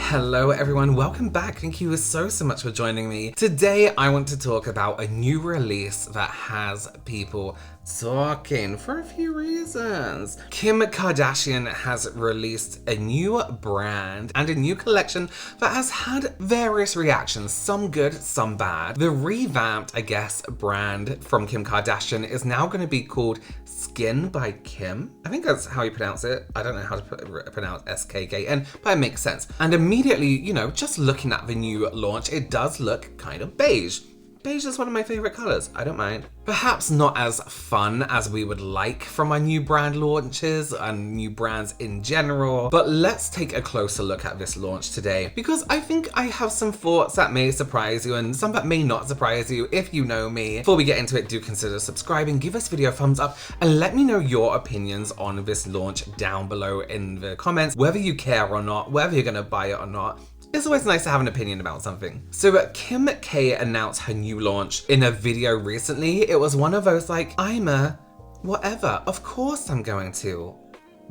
Hello everyone, welcome back. Thank you so much for joining me. Today I want to talk about a new release that has people talking for a few reasons. Kim Kardashian has released a new brand and a new collection that has had various reactions, some good, some bad. The revamped, I guess, brand from Kim Kardashian is now going to be called Skin by Kim. I think that's how you pronounce it. I don't know how to pronounce SKKN, but it makes sense. And immediately, you know, just looking at the new launch, it does look kind of beige. Beige is one of my favorite colors, I don't mind. Perhaps not as fun as we would like from our new brand launches and new brands in general, but let's take a closer look at this launch today because I think I have some thoughts that may surprise you and some that may not surprise you if you know me. Before we get into it, do consider subscribing, give this video a thumbs up, and let me know your opinions on this launch down below in the comments, whether you care or not, whether you're gonna buy it or not. It's always nice to have an opinion about something. So Kim K announced her new launch in a video recently. It was one of those like, I'm a whatever, of course I'm going to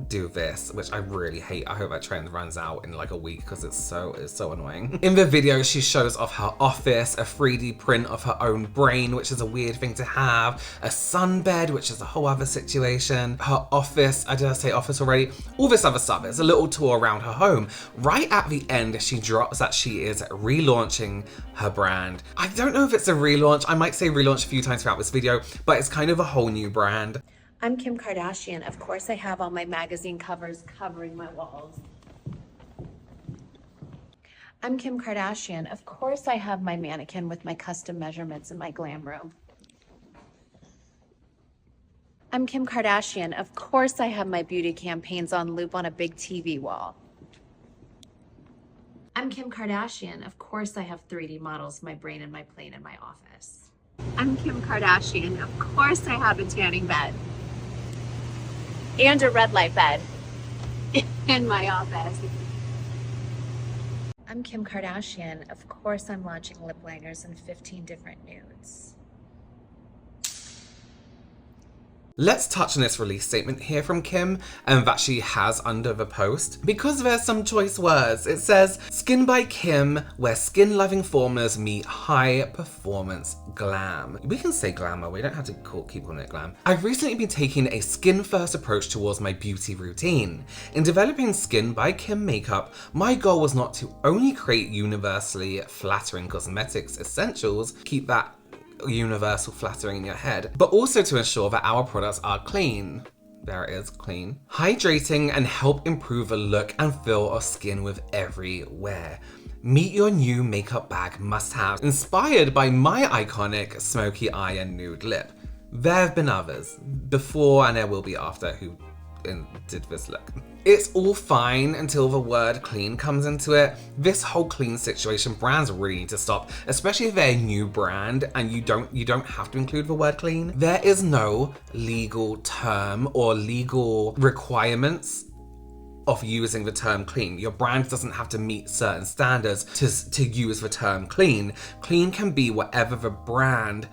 do this, which I really hate. I hope that trend runs out in like a week because it's so annoying. In the video, she shows off her office, a 3D print of her own brain, which is a weird thing to have, a sunbed, which is a whole other situation, her office, did I say office already? All this other stuff. It's a little tour around her home. Right at the end, she drops that she is relaunching her brand. I don't know if it's a relaunch. I might say relaunch a few times throughout this video, but it's kind of a whole new brand. I'm Kim Kardashian. Of course I have all my magazine covers covering my walls. I'm Kim Kardashian. Of course I have my mannequin with my custom measurements in my glam room. I'm Kim Kardashian. Of course I have my beauty campaigns on loop on a big TV wall. I'm Kim Kardashian. Of course I have 3D models, my brain and my plane in my office. I'm Kim Kardashian. Of course I have a tanning bed. And a red light bed in my office. I'm Kim Kardashian. Of course I'm launching lip liners in 15 different nudes. Let's touch on this release statement here from Kim and that she has under the post because there's some choice words. It says, Skin by Kim, where skin-loving formulas meet high-performance glam. We can say glamour, we don't have to keep calling it glam. I've recently been taking a skin-first approach towards my beauty routine. In developing Skin by Kim makeup, my goal was not to only create universally flattering cosmetics essentials, keep that universal flattering in your head, but also to ensure that our products are clean. There it is, clean. Hydrating and help improve the look and feel of skin with every wear. Meet your new makeup bag must-have, inspired by my iconic smoky eye and nude lip. There have been others, before and there will be after, who did this look. It's all fine until the word clean comes into it. This whole clean situation, brands really need to stop, especially if they're a new brand and you don't have to include the word clean. There is no legal term or legal requirements of using the term clean. Your brand doesn't have to meet certain standards to use the term clean. Clean can be whatever the brand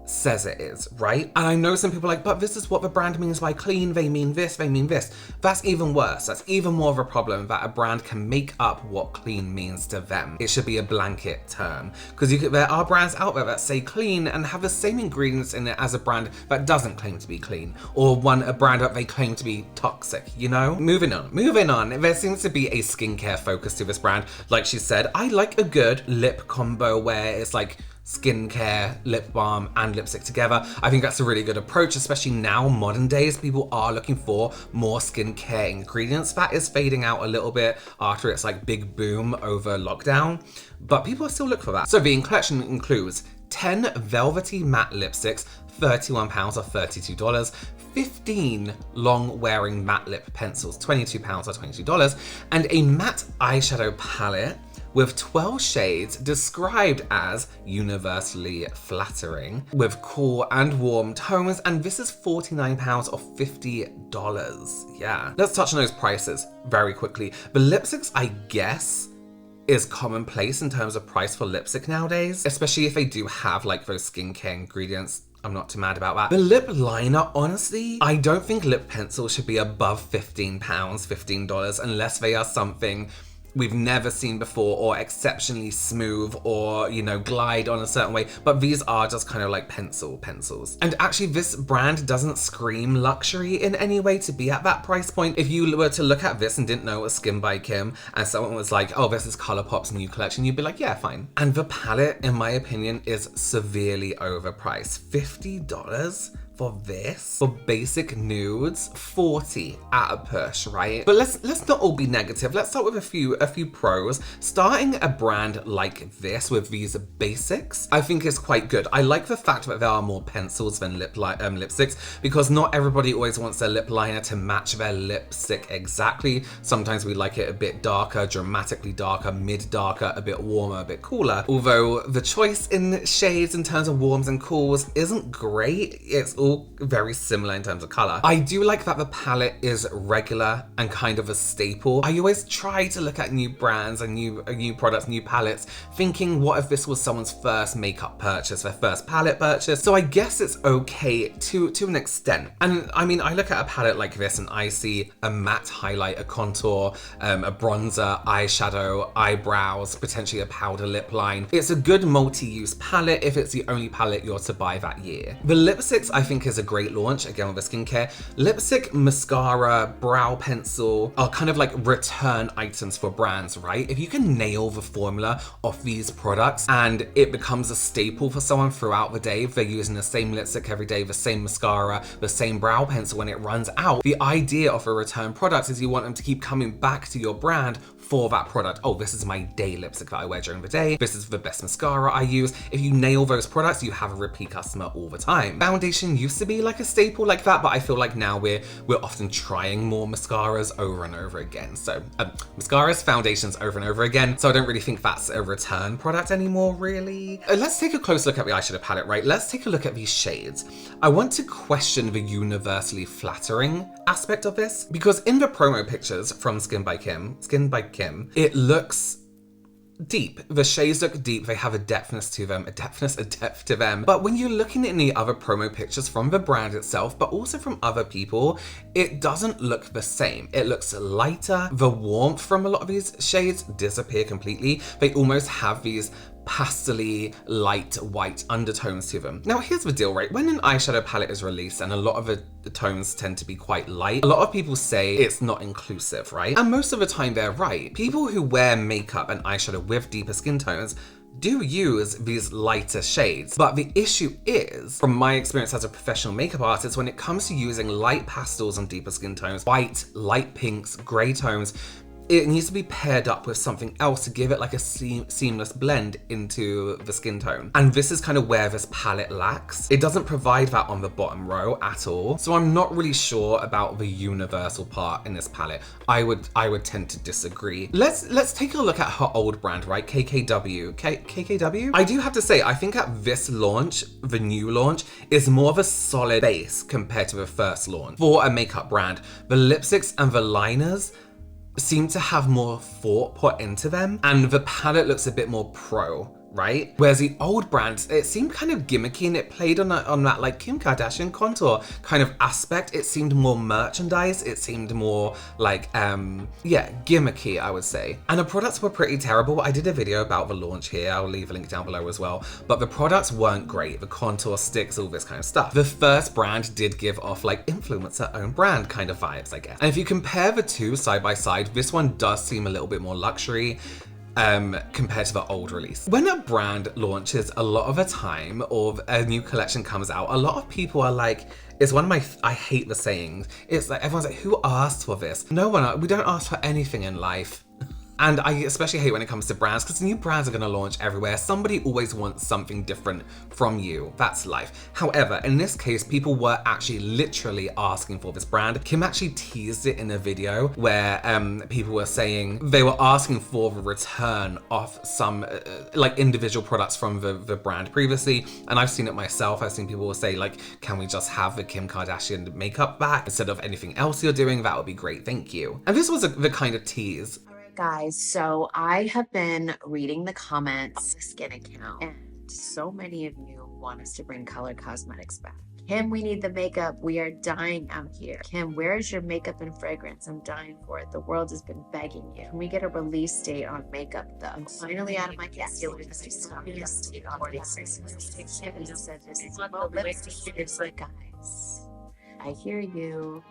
says it is, right? And I know some people are like, but this is what the brand means by clean, they mean this, they mean this. That's even worse. That's even more of a problem, that a brand can make up what clean means to them. It should be a blanket term, because there are brands out there that say clean and have the same ingredients in it as a brand that doesn't claim to be clean, or a brand that they claim to be toxic, you know? Moving on. There seems to be a skincare focus to this brand. Like she said, I like a good lip combo where it's like skincare, lip balm, and lipstick together. I think that's a really good approach, especially now, modern days, people are looking for more skincare ingredients. That is fading out a little bit after its like big boom over lockdown, but people are still looking for that. So the collection includes 10 velvety matte lipsticks, £31 or $32, 15 long-wearing matte lip pencils, £22 or $22, and a matte eyeshadow palette with 12 shades described as universally flattering with cool and warm tones, and this is £49 or $50. Yeah. Let's touch on those prices very quickly. The lipsticks, I guess, is commonplace in terms of price for lipstick nowadays, especially if they do have like those skincare ingredients. I'm not too mad about that. The lip liner, honestly, I don't think lip pencils should be above £15, $15, unless they are something we've never seen before, or exceptionally smooth, or, you know, glide on a certain way, but these are just kind of like pencils. And actually this brand doesn't scream luxury in any way to be at that price point. If you were to look at this and didn't know it was Skin by Kim, and someone was like, oh, this is Colourpop's new collection, you'd be like, yeah, fine. And the palette, in my opinion, is severely overpriced. $50 for this, for basic nudes, 40 at a push, right? But let's not all be negative. Let's start with a few pros. Starting a brand like this with these basics, I think is quite good. I like the fact that there are more pencils than lipsticks, because not everybody always wants their lip liner to match their lipstick exactly. Sometimes we like it a bit darker, dramatically darker, mid-darker, a bit warmer, a bit cooler. Although the choice in shades in terms of warms and cools isn't great. It's all very similar in terms of color. I do like that the palette is regular and kind of a staple. I always try to look at new brands and new products, new palettes, thinking what if this was someone's first makeup purchase, their first palette purchase. So I guess it's okay to an extent. And I mean, I look at a palette like this and I see a matte highlight, a contour, a bronzer, eyeshadow, eyebrows, potentially a powder lip line. It's a good multi-use palette if it's the only palette you're to buy that year. The lipsticks, I think, is a great launch, again with the skincare. Lipstick, mascara, brow pencil are kind of like return items for brands, right? If you can nail the formula of these products and it becomes a staple for someone throughout the day, if they're using the same lipstick every day, the same mascara, the same brow pencil, when it runs out, the idea of a return product is you want them to keep coming back to your brand for that product. Oh, this is my day lipstick that I wear during the day. This is the best mascara I use. If you nail those products, you have a repeat customer all the time. Foundation used to be like a staple like that, but I feel like now we're often trying more mascaras over and over again. So mascaras, foundations over and over again. So I don't really think that's a return product anymore, really. Let's take a close look at the eyeshadow palette, right? Let's take a look at these shades. I want to question the universally flattering aspect of this, because in the promo pictures from Skin by Kim, it looks deep. The shades look deep. They have a depthness to them, a depth to them. But when you're looking at the other promo pictures from the brand itself, but also from other people, it doesn't look the same. It looks lighter. The warmth from a lot of these shades disappear completely. They almost have these pastely light white undertones to them. Now here's the deal, right? When an eyeshadow palette is released and a lot of the tones tend to be quite light, a lot of people say it's not inclusive, right? And most of the time they're right. People who wear makeup and eyeshadow with deeper skin tones do use these lighter shades. But the issue is, from my experience as a professional makeup artist, when it comes to using light pastels on deeper skin tones, white, light pinks, gray tones, it needs to be paired up with something else to give it like a seamless blend into the skin tone. And this is kind of where this palette lacks. It doesn't provide that on the bottom row at all. So I'm not really sure about the universal part in this palette. I would tend to disagree. Let's take a look at her old brand, right? KKW. KKW? I do have to say, I think at this launch, the new launch, is more of a solid base compared to the first launch. For a makeup brand, the lipsticks and the liners seem to have more thought put into them, and the palette looks a bit more pro, right? Whereas the old brand, it seemed kind of gimmicky, and it played on that like Kim Kardashian contour kind of aspect. It seemed more merchandise. It seemed more like, yeah, gimmicky, I would say. And the products were pretty terrible. I did a video about the launch here. I'll leave a link down below as well. But the products weren't great. The contour sticks, all this kind of stuff. The first brand did give off like influencer own brand kind of vibes, I guess. And if you compare the two side by side, this one does seem a little bit more luxury compared to the old release. When a brand launches, a lot of the time, or a new collection comes out, a lot of people are like, it's one of my, I hate the sayings, it's like, everyone's like, who asked for this? No one, we don't ask for anything in life. And I especially hate when it comes to brands, because new brands are going to launch everywhere. Somebody always wants something different from you. That's life. However, in this case, people were actually literally asking for this brand. Kim actually teased it in a video where people were saying they were asking for the return of some like individual products from the brand previously. And I've seen it myself. I've seen people say like, can we just have the Kim Kardashian makeup back instead of anything else you're doing? That would be great. Thank you. And this was the kind of tease. Guys, so I have been reading the comments, skin account, and so many of you want us to bring color cosmetics back. Kim, we need the makeup. We are dying out here. Kim, where is your makeup and fragrance? I'm dying for it. The world has been begging you. Can we get a release date on makeup, though? I'm finally out of my concealer because I stopped yesterday on Kim and said this is well lipstick. It's like, guys, I hear you.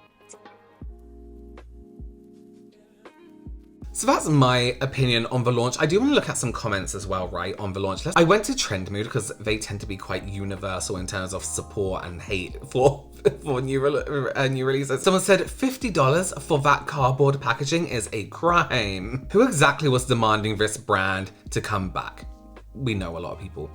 So that's my opinion on the launch. I do want to look at some comments as well, right, on the launch list. I went to Trend Mood because they tend to be quite universal in terms of support and hate for new releases. Someone said $50 for that cardboard packaging is a crime. Who exactly was demanding this brand to come back? We know a lot of people.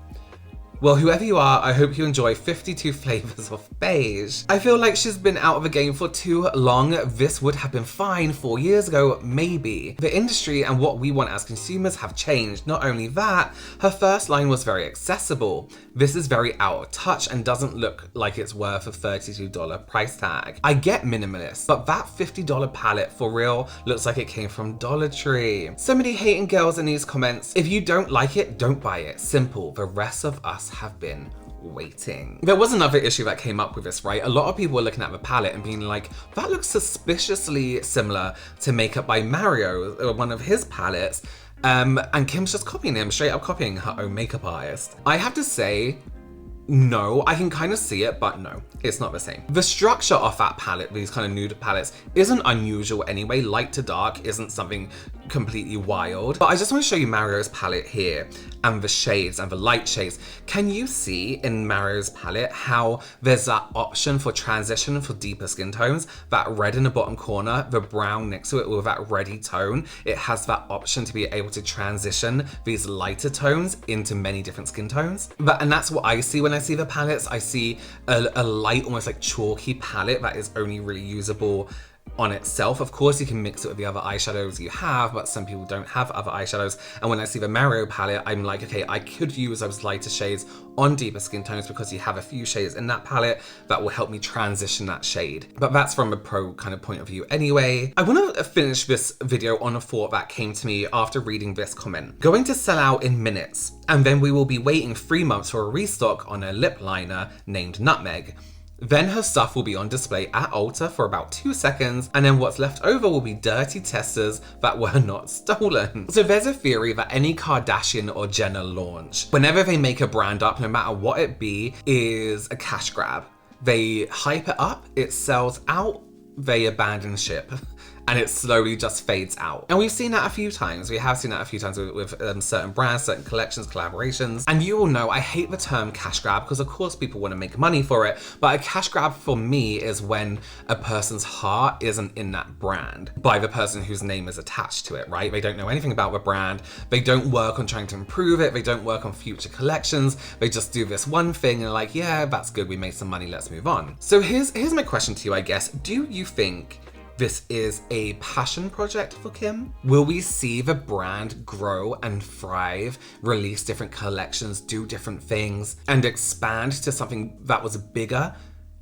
Well, whoever you are, I hope you enjoy 52 flavors of beige. I feel like she's been out of the game for too long. This would have been fine 4 years ago, maybe. The industry and what we want as consumers have changed. Not only that, her first line was very accessible. This is very out of touch and doesn't look like it's worth a $32 price tag. I get minimalist, but that $50 palette for real looks like it came from Dollar Tree. So many hating girls in these comments. If you don't like it, don't buy it. Simple. The rest of us have been waiting. There was another issue that came up with this, right? A lot of people were looking at the palette and being like, that looks suspiciously similar to Makeup by Mario, one of his palettes. And Kim's just copying him, straight up copying her own makeup artist. I have to say, no, I can kind of see it, but no, it's not the same. The structure of that palette, these kind of nude palettes, isn't unusual anyway. Light to dark isn't something completely wild. But I just want to show you Mario's palette here and the shades and the light shades. Can you see in Mario's palette how there's that option for transition for deeper skin tones? That red in the bottom corner, the brown next to it with that reddy tone, it has that option to be able to transition these lighter tones into many different skin tones. And that's what I see when I see the palettes. I see a light, almost like chalky palette that is only really usable on itself. Of course, you can mix it with the other eyeshadows you have, but some people don't have other eyeshadows. And when I see the Mario palette, I'm like, okay, I could use those lighter shades on deeper skin tones because you have a few shades in that palette that will help me transition that shade. But that's from a pro kind of point of view anyway. I want to finish this video on a thought that came to me after reading this comment. Going to sell out in minutes, and then we will be waiting 3 months for a restock on a lip liner named Nutmeg. Then her stuff will be on display at Ulta for about 2 seconds, and then what's left over will be dirty testers that were not stolen. So there's a theory that any Kardashian or Jenner launch, whenever they make a brand up, no matter what it be, is a cash grab. They hype it up, it sells out, they abandon ship. And it slowly just fades out. And we've seen that a few times. We have seen that a few times with certain brands, certain collections, collaborations. And you all know I hate the term cash grab because of course people want to make money for it. But a cash grab for me is when a person's heart isn't in that brand by the person whose name is attached to it, right? They don't know anything about the brand. They don't work on trying to improve it. They don't work on future collections. They just do this one thing and are like, yeah, that's good. We made some money. Let's move on. So here's my question to you, I guess. Do you think this is a passion project for Kim? Will we see the brand grow and thrive, release different collections, do different things, and expand to something that was bigger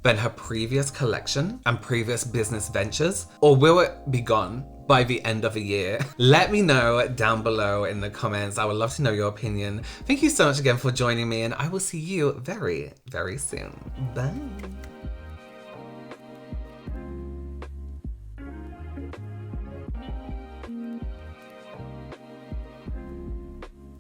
than her previous collection and previous business ventures? Or will it be gone by the end of the year? Let me know down below in the comments. I would love to know your opinion. Thank you so much again for joining me, and I will see you very, very soon. Bye.